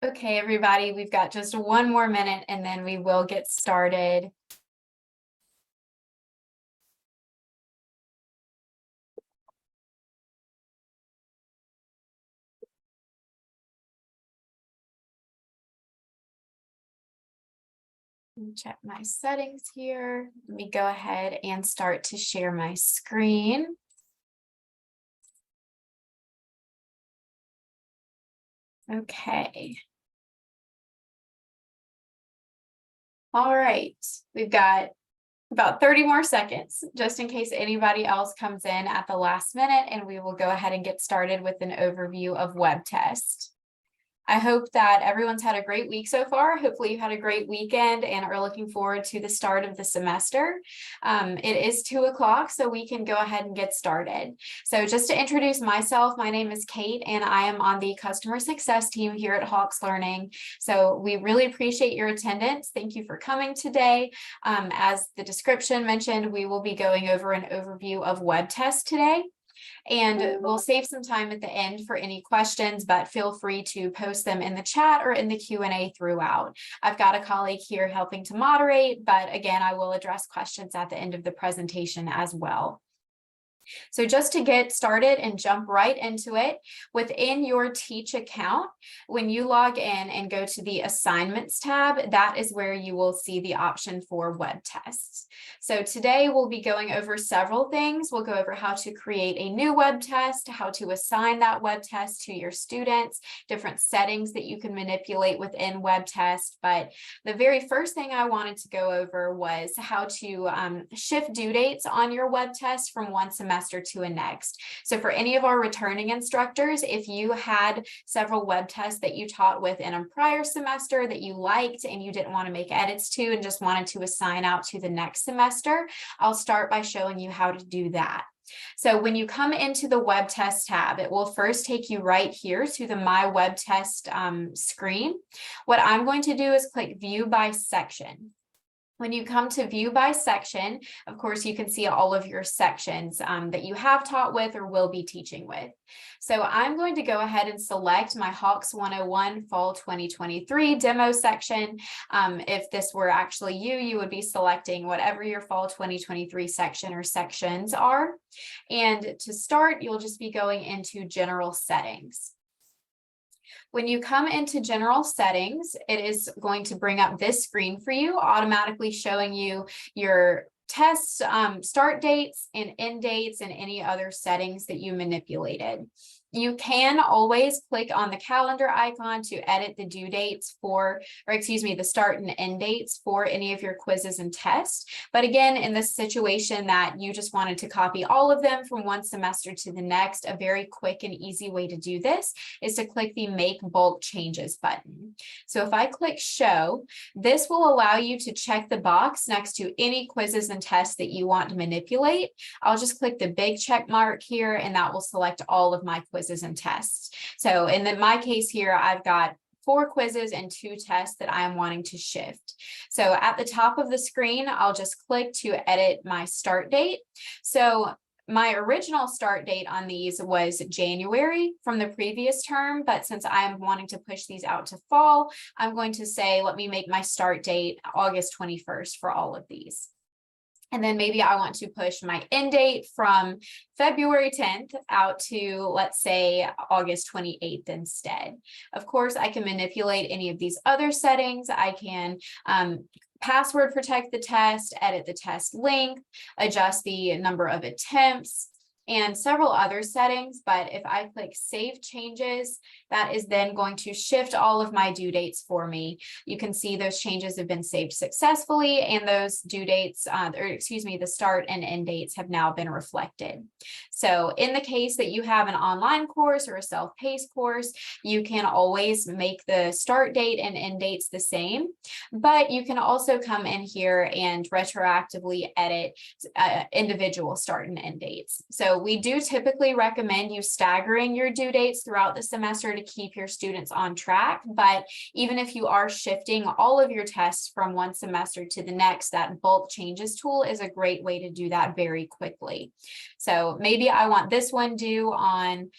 Okay, everybody, we've got just one more minute and then we will get started. Check my settings here. Let me go ahead and start to share my screen. Okay. All right, we've got about 30 more seconds, just in case anybody else comes in at the last minute, and we will go ahead and get started with an overview of WebTest. I hope that everyone's had a great week so far. Hopefully you had a great weekend and are looking forward to the start of the semester. It is 2 o'clock, so we can go ahead and get started. So just to introduce myself, my name is Kate and I am on the customer success team here at Hawks Learning. So we really appreciate your attendance. Thank you for coming today. As the description mentioned, we will be going over an overview of WebTest today. And we'll save some time at the end for any questions, but feel free to post them in the chat or in the Q&A throughout. I've got a colleague here helping to moderate, but again, I will address questions at the end of the presentation as well. So just to get started and jump right into it, within your Teach account, when you log in and go to the Assignments tab, that is where you will see the option for WebTests. So today we'll be going over several things. We'll go over how to create a new web test, how to assign that web test to your students, different settings that you can manipulate within WebTest. But the very first thing I wanted to go over was how to shift due dates on your web test from one semester to a next. So for any of our returning instructors, if you had several web tests that you taught with in a prior semester that you liked and you didn't want to make edits to and just wanted to assign out to the next semester, I'll start by showing you how to do that. So when you come into the web test tab, it will first take you right here to the My Web Test screen. What I'm going to do is click View by Section. When you come to View by Section, of course, you can see all of your sections that you have taught with or will be teaching with. So I'm going to go ahead and select my Hawks 101 Fall 2023 demo section. If this were actually you, you would be selecting whatever your Fall 2023 section or sections are. And to start, you'll just be going into General Settings. When you come into general settings, it is going to bring up this screen for you, automatically showing you your tests, start dates and end dates and any other settings that you manipulated. You can always click on the calendar icon to edit the due dates the start and end dates for any of your quizzes and tests. But again, in this situation that you just wanted to copy all of them from one semester to the next, a very quick and easy way to do this is to click the Make Bulk Changes button. So if I click Show, this will allow you to check the box next to any quizzes and tests that you want to manipulate. I'll just click the big check mark here and that will select all of my quizzes and tests. So in my case here, I've got 4 quizzes and 2 tests that I am wanting to shift. So at the top of the screen, I'll just click to edit my start date. So my original start date on these was January from the previous term, but since I'm wanting to push these out to fall, I'm going to say, let me make my start date August 21st for all of these. And then maybe I want to push my end date from February 10th out to, let's say, August 28th instead. Of course, I can manipulate any of these other settings. I can password protect the test, edit the test length, adjust the number of attempts, and several other settings. But if I click Save Changes, that is then going to shift all of my due dates for me. You can see those changes have been saved successfully, and those due dates, the start and end dates have now been reflected. So in the case that you have an online course or a self-paced course, you can always make the start date and end dates the same, but you can also come in here and retroactively edit individual start and end dates. So we do typically recommend you staggering your due dates throughout the semester to keep your students on track. But even if you are shifting all of your tests from one semester to the next, that bulk changes tool is a great way to do that very quickly. So maybe I want this one due on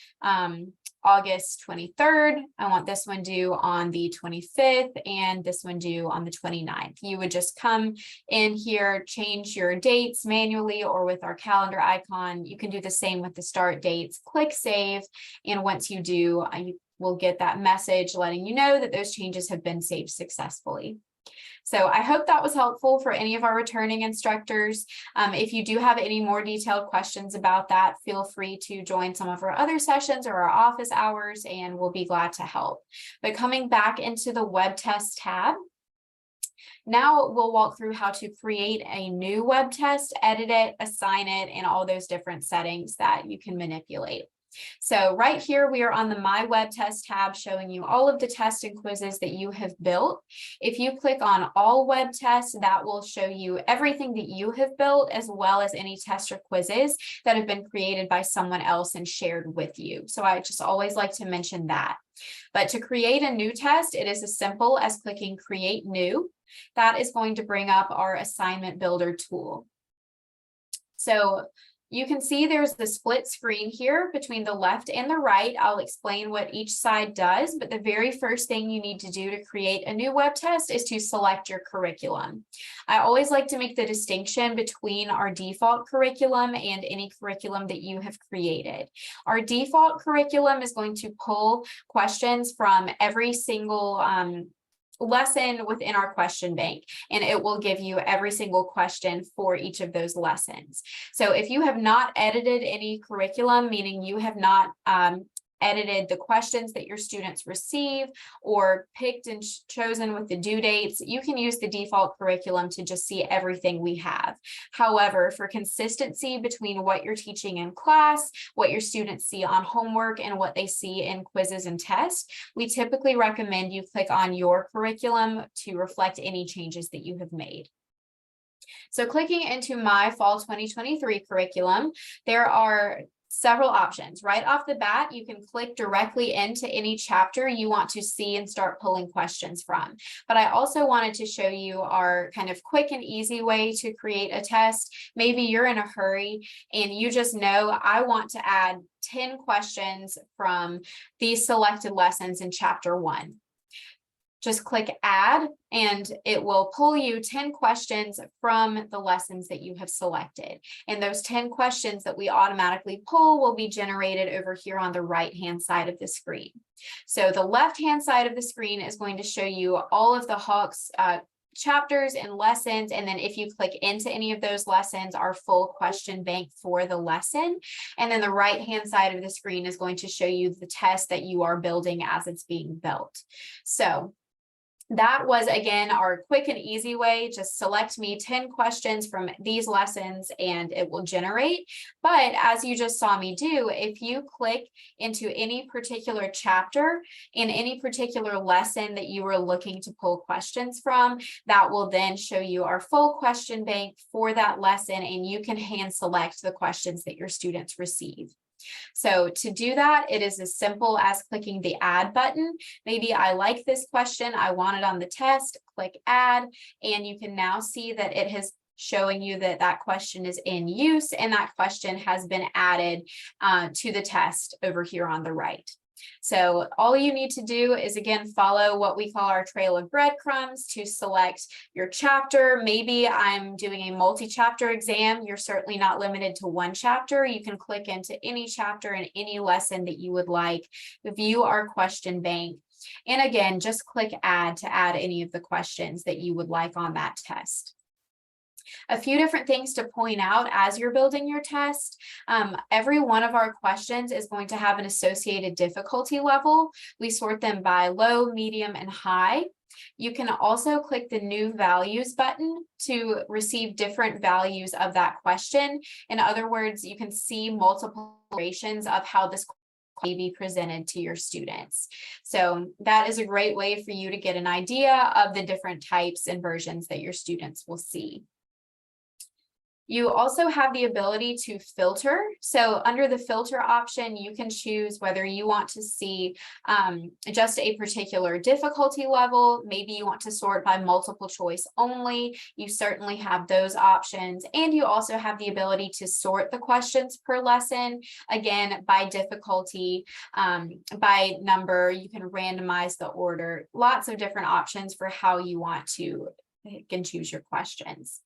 August 23rd. I want this one due on the 25th and this one due on the 29th. You would just come in here, change your dates manually or with our calendar icon. You can do the same with the start dates. Click save, and once you do, you will get that message letting you know that those changes have been saved successfully. So I hope that was helpful for any of our returning instructors. If you do have any more detailed questions about that, feel free to join some of our other sessions or our office hours, and we'll be glad to help. But coming back into the web test tab, now we'll walk through how to create a new web test, edit it, assign it, and all those different settings that you can manipulate. So right here, we are on the My Web Test tab, showing you all of the tests and quizzes that you have built. If you click on All Web Tests, that will show you everything that you have built, as well as any tests or quizzes that have been created by someone else and shared with you. So I just always like to mention that. But to create a new test, it is as simple as clicking Create New. That is going to bring up our assignment builder tool. So you can see there's the split screen here between the left and the right. I'll explain what each side does, but the very first thing you need to do to create a new web test is to select your curriculum. I always like to make the distinction between our default curriculum and any curriculum that you have created. Our default curriculum is going to pull questions from every single lesson within our question bank, and it will give you every single question for each of those lessons. So if you have not edited any curriculum, meaning you have not edited the questions that your students receive or picked and chosen with the due dates, you can use the default curriculum to just see everything we have. However, for consistency between what you're teaching in class, what your students see on homework, and what they see in quizzes and tests, we typically recommend you click on your curriculum to reflect any changes that you have made. So clicking into My Fall 2023 curriculum, there are several options. Right off the bat, you can click directly into any chapter you want to see and start pulling questions from. But I also wanted to show you our kind of quick and easy way to create a test. Maybe you're in a hurry and you just know, I want to add 10 questions from these selected lessons in chapter 1. Just click add, and it will pull you 10 questions from the lessons that you have selected. And those 10 questions that we automatically pull will be generated over here on the right-hand side of the screen. So the left-hand side of the screen is going to show you all of the Hawks chapters and lessons, and then if you click into any of those lessons, our full question bank for the lesson. And then the right hand side of the screen is going to show you the test that you are building as it's being built. So that was, again, our quick and easy way. Just select me 10 questions from these lessons and it will generate. But as you just saw me do, if you click into any particular chapter in any particular lesson that you were looking to pull questions from, that will then show you our full question bank for that lesson, and you can hand select the questions that your students receive. So to do that, it is as simple as clicking the add button. Maybe I like this question, I want it on the test, click add, and you can now see that it has showing you that that question is in use and that question has been added to the test over here on the right. So all you need to do is, again, follow what we call our trail of breadcrumbs to select your chapter. Maybe I'm doing a multi-chapter exam. You're certainly not limited to one chapter. You can click into any chapter and any lesson that you would like. View our question bank. And again, just click add to add any of the questions that you would like on that test. A few different things to point out as you're building your test. Every one of our questions is going to have an associated difficulty level. We sort them by low, medium, and high. You can also click the new values button to receive different values of that question. In other words, you can see multiple iterations of how this may be presented to your students. So that is a great way for you to get an idea of the different types and versions that your students will see. You also have the ability to filter. So under the filter option, you can choose whether you want to see just a particular difficulty level. Maybe you want to sort by multiple choice only. You certainly have those options. And you also have the ability to sort the questions per lesson, again, by difficulty, by number. You can randomize the order. Lots of different options for how you want to can choose your questions.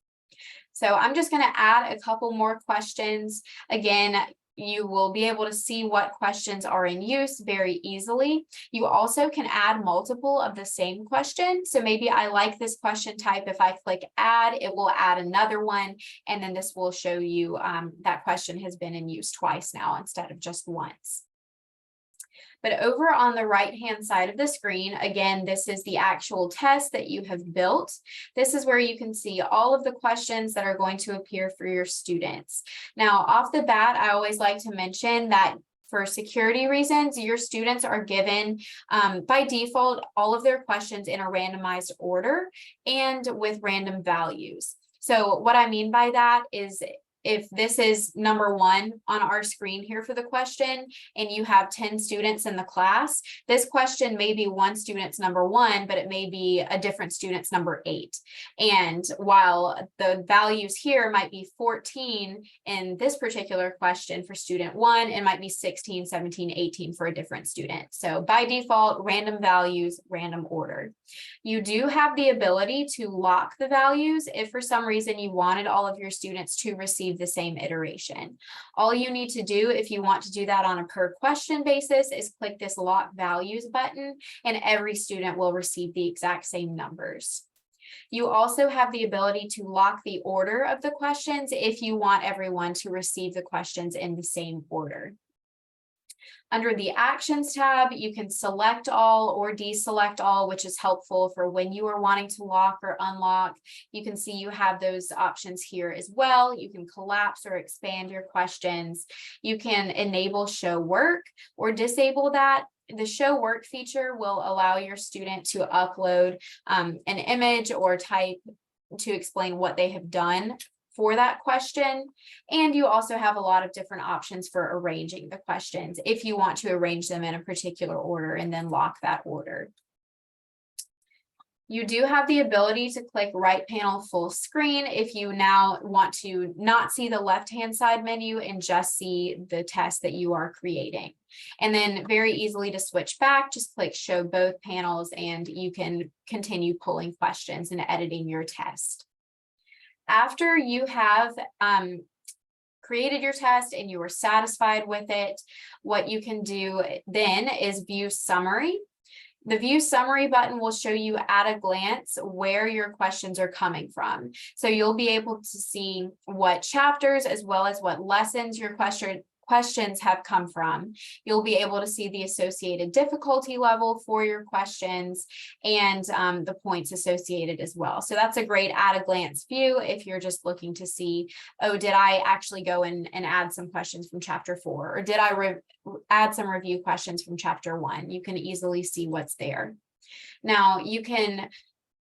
So I'm just going to add a couple more questions. Again, you will be able to see what questions are in use very easily. You also can add multiple of the same question. So maybe I like this question type. If I click add, it will add another one. And then this will show you that question has been in use twice now instead of just once. But over on the right-hand side of the screen, again, this is the actual test that you have built. This is where you can see all of the questions that are going to appear for your students. Now, off the bat, I always like to mention that for security reasons, your students are given by default all of their questions in a randomized order and with random values. So what I mean by that is if this is number 1 on our screen here for the question, and you have 10 students in the class, this question may be one student's number 1, but it may be a different student's number 8. And while the values here might be 14 in this particular question for student 1, it might be 16, 17, 18 for a different student. So by default, random values, random order. You do have the ability to lock the values if for some reason you wanted all of your students to receive the same iteration. All you need to do if you want to do that on a per question basis is click this lock values button, and every student will receive the exact same numbers. You also have the ability to lock the order of the questions if you want everyone to receive the questions in the same order. Under the Actions tab, you can select all or deselect all, which is helpful for when you are wanting to lock or unlock. You can see you have those options here as well. You can collapse or expand your questions. You can enable show work or disable that. The show work feature will allow your student to upload an image or type to explain what they have done for that question. And you also have a lot of different options for arranging the questions if you want to arrange them in a particular order and then lock that order. You do have the ability to click right panel full screen if you now want to not see the left-hand side menu and just see the test that you are creating. And then very easily to switch back, just click show both panels and you can continue pulling questions and editing your test. After you have created your test and you are satisfied with it, what you can do then is view summary. The view summary button will show you at a glance where your questions are coming from. So you'll be able to see what chapters as well as what lessons your questions have come from. You'll be able to see the associated difficulty level for your questions and the points associated as well. So that's a great at a glance view if you're just looking to see, oh, did I actually go and add some questions from chapter 4, or did I add some review questions from chapter 1? You can easily see what's there. Now you can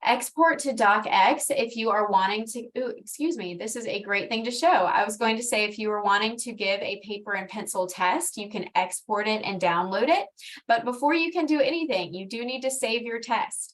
export to docx if you are wanting to, excuse me, this is a great thing to show. I was going to say if you are wanting to give a paper and pencil test, you can export it and download it. But before you can do anything, you do need to save your test.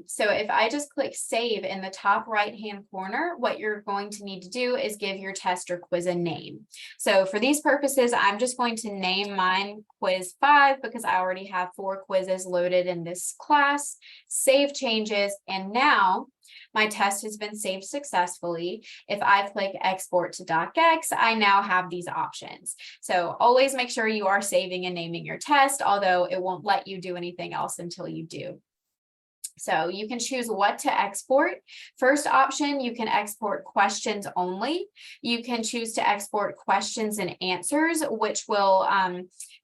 So if I just click save in the top right-hand corner, what you're going to need to do is give your test or quiz a name. So for these purposes, I'm just going to name mine quiz 5 because I already have 4 quizzes loaded in this class. Save changes. And now my test has been saved successfully. If I click export to docx, I now have these options. So always make sure you are saving and naming your test, although it won't let you do anything else until you do. So you can choose what to export. First option, you can export questions only. You can choose to export questions and answers, which will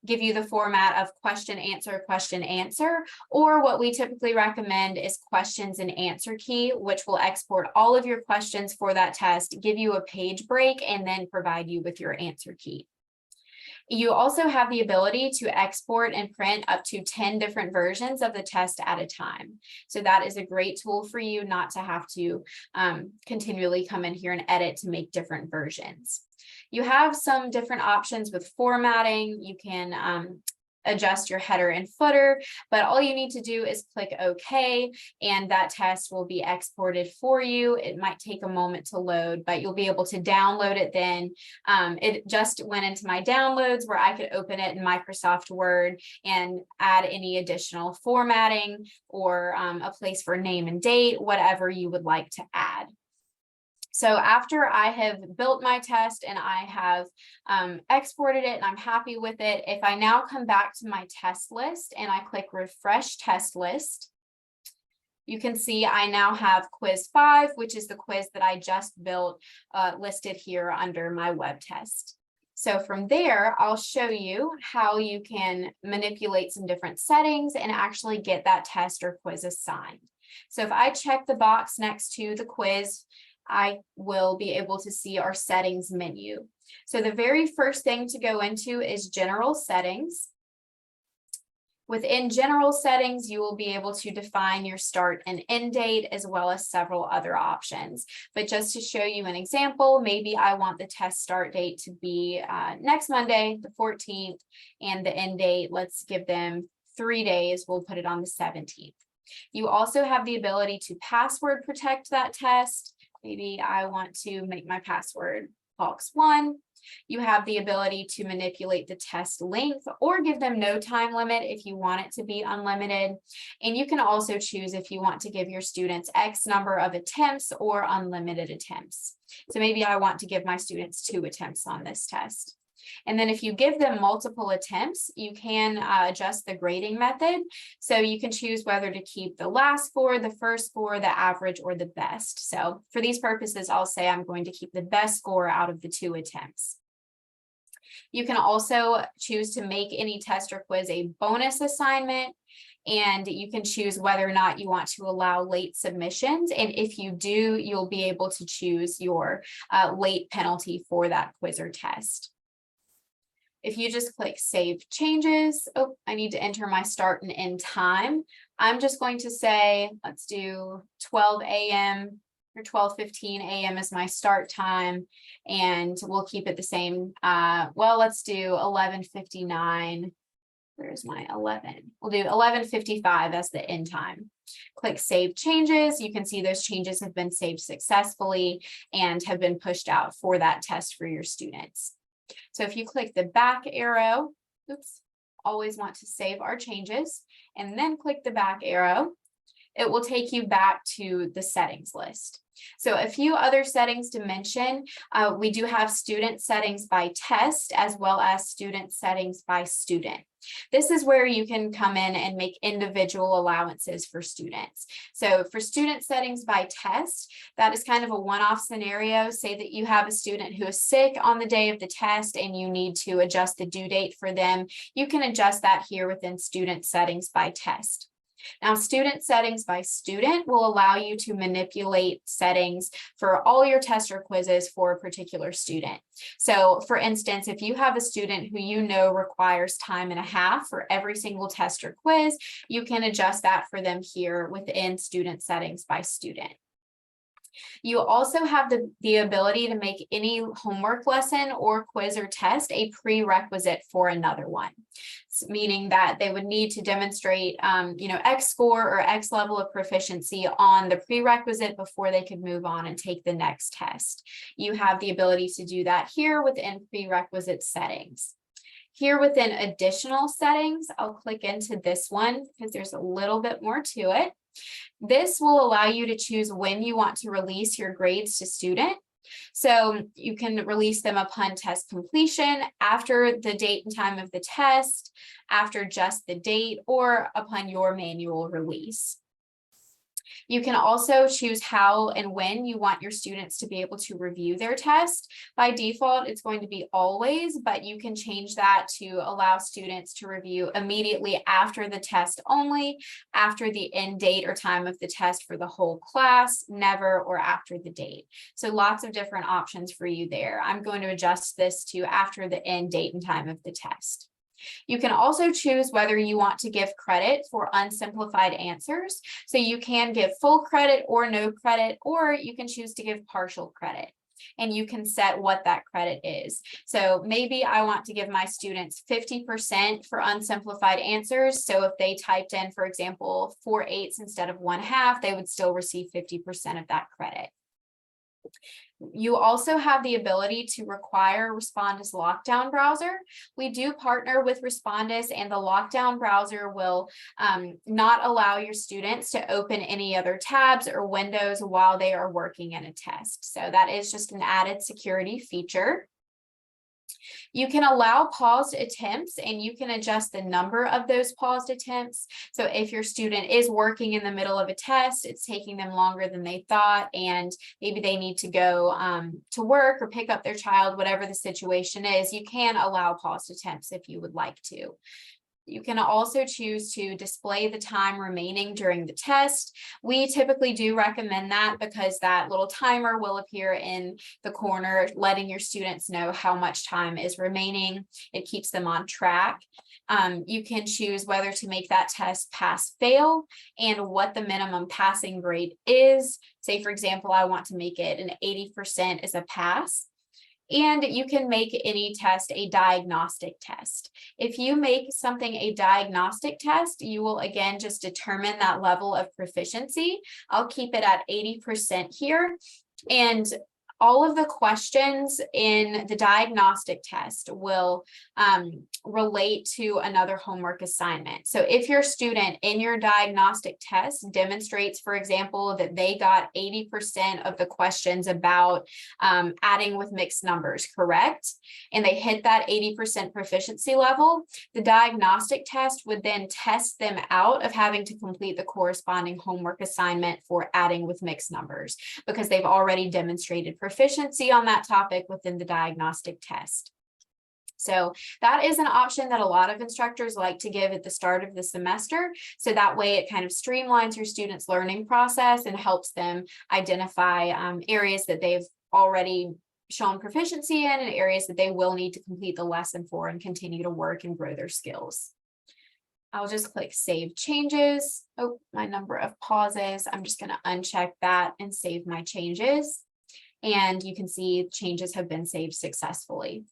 give you the format of question, answer, or what we typically recommend is questions and answer key, which will export all of your questions for that test, give you a page break, and then provide you with your answer key. You also have the ability to export and print up to 10 different versions of the test at a time. So that is a great tool for you not to have to continually come in here and edit to make different versions. You have some different options with formatting. You can adjust your header and footer, but all you need to do is click OK, and that test will be exported for you. It might take a moment to load, but you'll be able to download it then. It just went into my downloads where I could open it in Microsoft Word and add any additional formatting or a place for name and date, whatever you would like to add. So after I have built my test and I have exported it and I'm happy with it, if I now come back to my test list and I click refresh test list, you can see I now have quiz 5, which is the quiz that I just built, listed here under my web test. So from there, I'll show you how you can manipulate some different settings and actually get that test or quiz assigned. So if I check the box next to the quiz, I will be able to see our settings menu. So the very first thing to go into is general settings. Within general settings, you will be able to define your start and end date as well as several other options. But just to show you an example, maybe I want the test start date to be next Monday, the 14th, and the end date, let's give them 3 days. We'll put it on the 17th. You also have the ability to password protect that test. Maybe I want to make my password Fox1. You have the ability to manipulate the test length or give them no time limit if you want it to be unlimited. And you can also choose if you want to give your students X number of attempts or unlimited attempts. So maybe I want to give my students 2 attempts on this test. And then if you give them multiple attempts, you can adjust the grading method. So you can choose whether to keep the last score, the first score, the average, or the best. So for these purposes, I'll say I'm going to keep the best score out of the 2 attempts. You can also choose to make any test or quiz a bonus assignment. And you can choose whether or not you want to allow late submissions. And if you do, you'll be able to choose your late penalty for that quiz or test. If you just click Save Changes, oh, I need to enter my start and end time. I'm just going to say, let's do 12 a.m. or 12:15 a.m. as my start time, and we'll keep it the same. Well, let's do 11:59. Where's my 11? We'll do 11:55 as the end time. Click Save Changes. You can see those changes have been saved successfully and have been pushed out for that test for your students. So if you click the back arrow, oops, always want to save our changes, and then click the back arrow, it will take you back to the settings list. So a few other settings to mention, we do have student settings by test as well as student settings by student. This is where you can come in and make individual allowances for students. So for student settings by test, that is kind of a one-off scenario. Say that you have a student who is sick on the day of the test and you need to adjust the due date for them. You can adjust that here within student settings by test. Now, student settings by student will allow you to manipulate settings for all your test or quizzes for a particular student. So for instance, if you have a student who you know requires time and a half for every single test or quiz, you can adjust that for them here within student settings by student. You also have the ability to make any homework lesson or quiz or test a prerequisite for another one, meaning that they would need to demonstrate, X score or X level of proficiency on the prerequisite before they could move on and take the next test. You have the ability to do that here within prerequisite settings. Here within additional settings, I'll click into this one because there's a little bit more to it. This will allow you to choose when you want to release your grades to student. So you can release them upon test completion, after the date and time of the test, after just the date, or upon your manual release. You can also choose how and when you want your students to be able to review their test. By default, it's going to be always, but you can change that to allow students to review immediately after the test only, after the end date or time of the test for the whole class, never, or after the date. So lots of different options for you there. I'm going to adjust this to after the end date and time of the test. You can also choose whether you want to give credit for unsimplified answers. So you can give full credit or no credit, or you can choose to give partial credit. And you can set what that credit is. So maybe I want to give my students 50% for unsimplified answers. So if they typed in, for example, 4/8 instead of 1/2, they would still receive 50% of that credit. You also have the ability to require Respondus Lockdown browser. We do partner with Respondus, and the lockdown browser will not allow your students to open any other tabs or windows while they are working in a test. So that is just an added security feature. You can allow paused attempts, and you can adjust the number of those paused attempts. So if your student is working in the middle of a test, it's taking them longer than they thought, and maybe they need to go to work or pick up their child, whatever the situation is, you can allow paused attempts if you would like to. You can also choose to display the time remaining during the test. We typically do recommend that because that little timer will appear in the corner, letting your students know how much time is remaining. It keeps them on track. You can choose whether to make that test pass fail and what the minimum passing grade is. Say, for example, I want to make it an 80% as a pass. And you can make any test a diagnostic test. If you make something a diagnostic test, you will again just determine that level of proficiency. I'll keep it at 80% here. And all of the questions in the diagnostic test will relate to another homework assignment. So if your student in your diagnostic test demonstrates, for example, that they got 80% of the questions about adding with mixed numbers correct, and they hit that 80% proficiency level, the diagnostic test would then test them out of having to complete the corresponding homework assignment for adding with mixed numbers, because they've already demonstrated proficiency on that topic within the diagnostic test. So that is an option that a lot of instructors like to give at the start of the semester. So that way it kind of streamlines your students' learning process and helps them identify areas that they've already shown proficiency in and areas that they will need to complete the lesson for and continue to work and grow their skills. I'll just click Save Changes. Oh, my number of pauses. I'm just going to uncheck that and save my changes. And you can see changes have been saved successfully.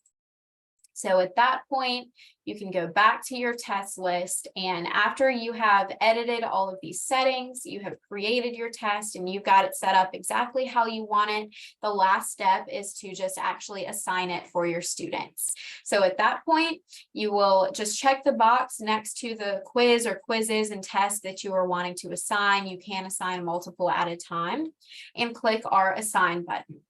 So at that point, you can go back to your test list, and after you have edited all of these settings, you have created your test and you've got it set up exactly how you want it. The last step is to just actually assign it for your students. So at that point, you will just check the box next to the quiz or quizzes and tests that you are wanting to assign. You can assign multiple at a time, and click our Assign button.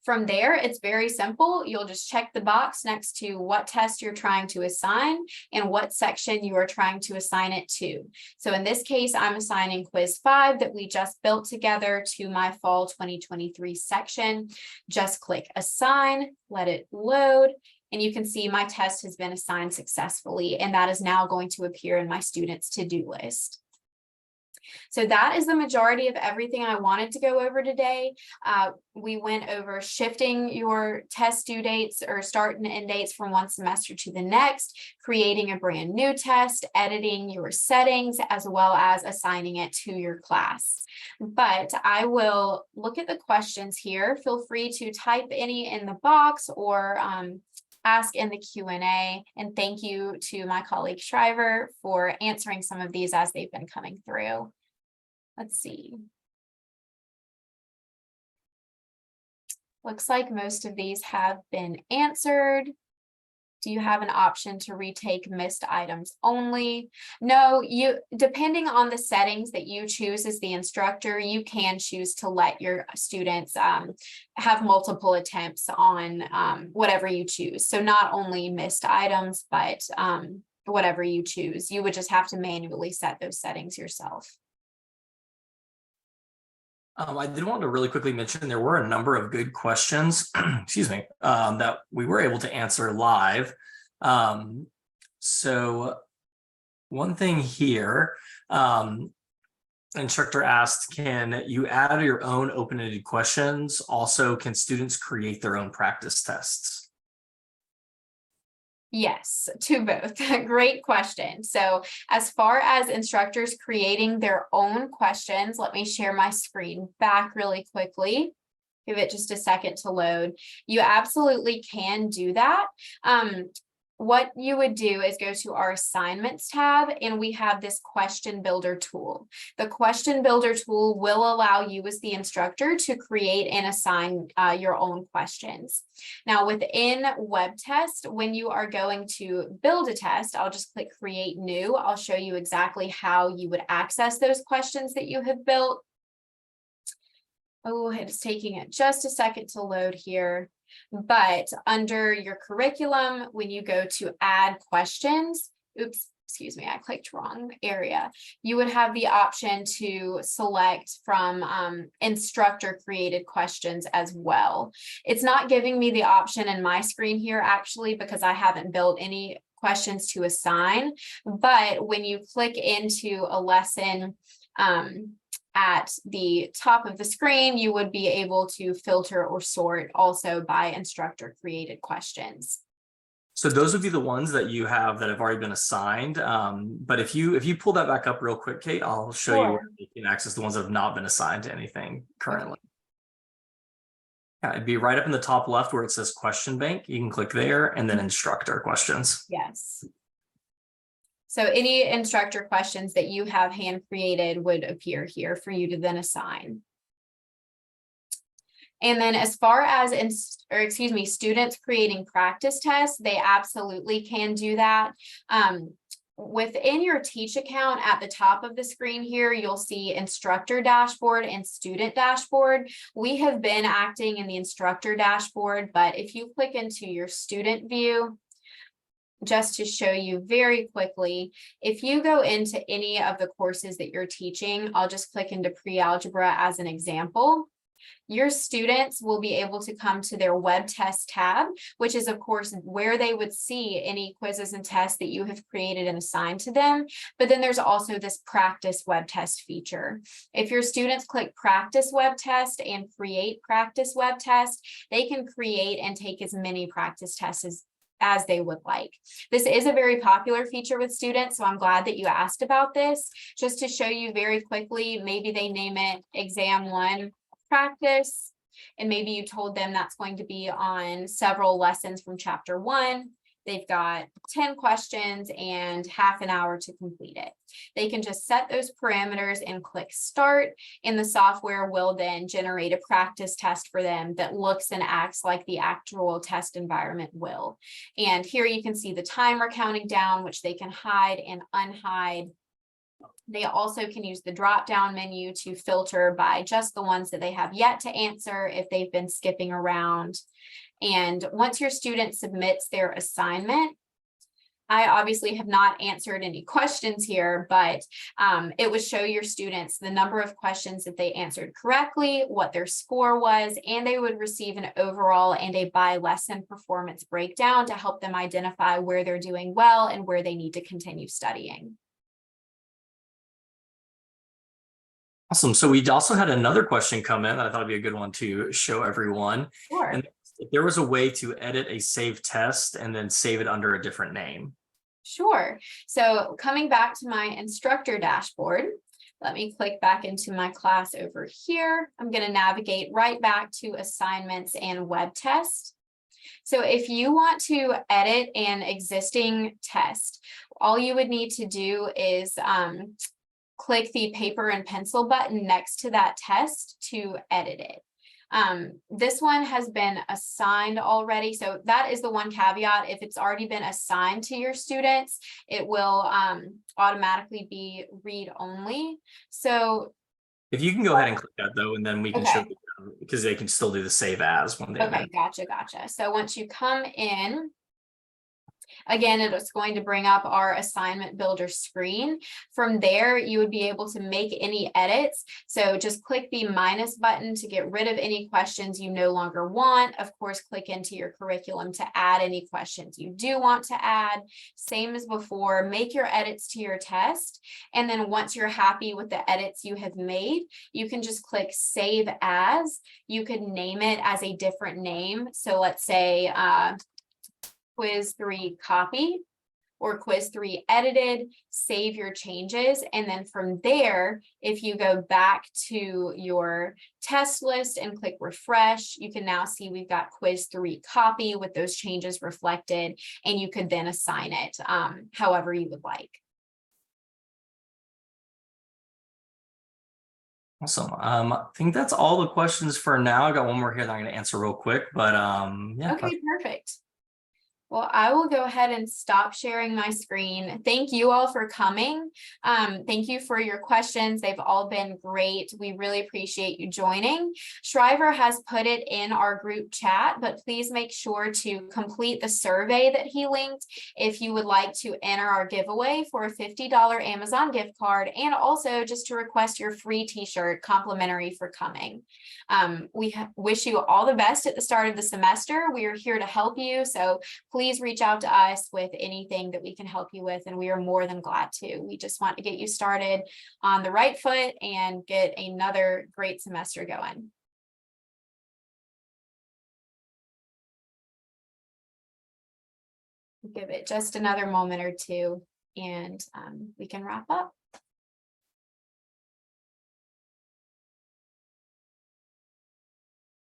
From there, it's very simple. You'll just check the box next to what test you're trying to assign and what section you are trying to assign it to. So in this case, I'm assigning quiz 5 that we just built together to my fall 2023 section. Just click Assign, let it load, and you can see my test has been assigned successfully, and that is now going to appear in my students' to-do list. So that is the majority of everything I wanted to go over today. We went over shifting your test due dates or start and end dates from one semester to the next, creating a brand new test, editing your settings, as well as assigning it to your class. But I will look at the questions here. Feel free to type any in the box or ask in the Q&A, and thank you to my colleague Shriver for answering some of these as they've been coming through. Let's see. Looks like most of these have been answered. Do you have an option to retake missed items only? No, depending on the settings that you choose as the instructor, you can choose to let your students have multiple attempts on whatever you choose. So not only missed items, but whatever you choose. You would just have to manually set those settings yourself. I did want to really quickly mention there were a number of good questions, excuse me, that we were able to answer live. So one thing here, instructor asked, can you add your own open-ended questions? Also, can students create their own practice tests? Yes, to both. Great question. So as far as instructors creating their own questions, let me share my screen back really quickly. Give it just a second to load. You absolutely can do that. What you would do is go to our assignments tab, and we have this question builder tool. The question builder tool will allow you as the instructor to create and assign your own questions. Now within WebTest, when you are going to build a test, I'll just click create new. I'll show you exactly how you would access those questions that you have built. Oh, it's taking it just a second to load here. But under your curriculum, when you go to add questions, oops, excuse me, I clicked wrong area. You would have the option to select from instructor created questions as well. It's not giving me the option in my screen here actually, because I haven't built any questions to assign. But when you click into a lesson, at the top of the screen, you would be able to filter or sort also by instructor created questions. So those would be the ones that you have that have already been assigned. But if you pull that back up real quick, Kate, I'll show you where you can access the ones that have not been assigned to anything currently. Okay. Yeah, it'd be right up in the top left where it says question bank. You can click there and then instructor questions. Yes. So any instructor questions that you have hand created would appear here for you to then assign. And then as far as, students creating practice tests, they absolutely can do that. Within your Teach account at the top of the screen here, you'll see instructor dashboard and student dashboard. We have been acting in the instructor dashboard, but if you click into your student view, just to show you very quickly, if you go into any of the courses that you're teaching, I'll just click into pre-algebra as an example. Your students will be able to come to their web test tab, which is of course where they would see any quizzes and tests that you have created and assigned to them. But then there's also this practice web test feature. If your students click practice web test and create practice web test, they can create and take as many practice tests as they would like. This is a very popular feature with students, so I'm glad that you asked about this. Just to show you very quickly, maybe they name it exam 1 practice, and maybe you told them that's going to be on several lessons from chapter 1. They've got 10 questions and half an hour to complete it. They can just set those parameters and click start, and the software will then generate a practice test for them that looks and acts like the actual test environment will. And here you can see the timer counting down, which they can hide and unhide. They also can use the drop-down menu to filter by just the ones that they have yet to answer if they've been skipping around. And once your student submits their assignment, I obviously have not answered any questions here, but it would show your students the number of questions that they answered correctly, what their score was, and they would receive an overall and a by lesson performance breakdown to help them identify where they're doing well and where they need to continue studying. Awesome. So we also had another question come in that I thought would be a good one to show everyone. Sure. And if there was a way to edit a saved test and then save it under a different name. Sure. So coming back to my instructor dashboard, let me click back into my class over here. I'm going to navigate right back to assignments and web test. So if you want to edit an existing test, all you would need to do is click the paper and pencil button next to that test to edit it. This one has been assigned already. So that is the one caveat. If it's already been assigned to your students, it will automatically be read only. So if you can go ahead and click that though, and then we can show them, because they can still do the save as when they gotcha. So once you come in, Again, it's going to bring up our assignment builder screen. From there, you would be able to make any edits. So just click the minus button to get rid of any questions you no longer want. Of course, click into your curriculum to add any questions you do want to add. Same as before, make your edits to your test. And then once you're happy with the edits you have made, you can just click save as. You could name it as a different name. So let's say quiz 3 copy or quiz 3 edited, save your changes. And then from there, if you go back to your test list and click refresh, you can now see we've got quiz 3 copy with those changes reflected, and you could then assign it however you would like. Awesome. I think that's all the questions for now. I got one more here that I'm going to answer real quick, but yeah. Okay, perfect. Well, I will go ahead and stop sharing my screen. Thank you all for coming. Thank you for your questions. They've all been great. We really appreciate you joining. Shriver has put it in our group chat, but please make sure to complete the survey that he linked if you would like to enter our giveaway for a $50 Amazon gift card, and also just to request your free t-shirt complimentary for coming. We wish you all the best at the start of the semester. We are here to help you, so please reach out to us with anything that we can help you with, and we are more than glad to. We just want to get you started on the right foot and get another great semester going. Give it just another moment or two, and we can wrap up.